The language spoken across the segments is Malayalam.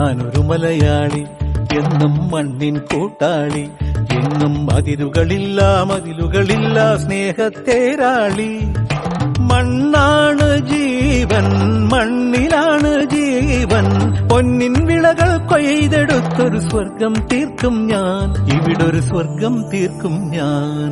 ഞാനൊരു മലയാളി, എന്നും മണ്ണിൻ കൂട്ടാളി, എന്നും മതിലുകളില്ല സ്നേഹത്തേരാളി. മണ്ണാണ് ജീവൻ, മണ്ണിലാണ് ജീവൻ, പൊന്നിൻ വിളകൾ കൊയ്തെടുത്തൊരു സ്വർഗം തീർക്കും ഞാൻ, ഇവിടൊരു സ്വർഗം തീർക്കും ഞാൻ.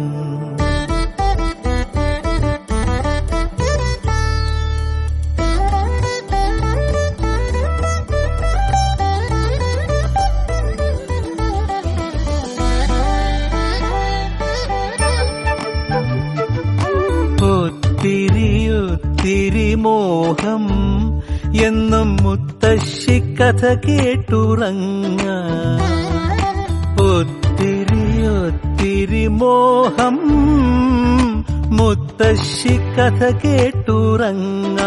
ഒത്തിരി മോഹം എന്നും മുത്തശ്ശി കഥ കേട്ടുറങ്ങ. ഒത്തിരി മോഹം മുത്തശ്ശി കഥ കേട്ടുറങ്ങ.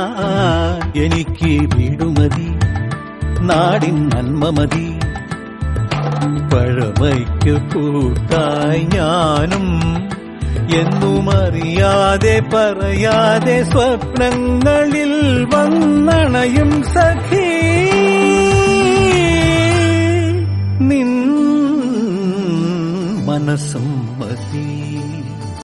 എനിക്ക് വീടുമതി, നാടിൻ നന്മ മതി, പഴമയ്ക്ക് കൂട്ടായി ഞാനും എന്നും അറിയാതെ പറയാതെ സ്വപ്നങ്ങളിൽ വന്നണയും സഖി. നിൻ മനസ്സും മതി.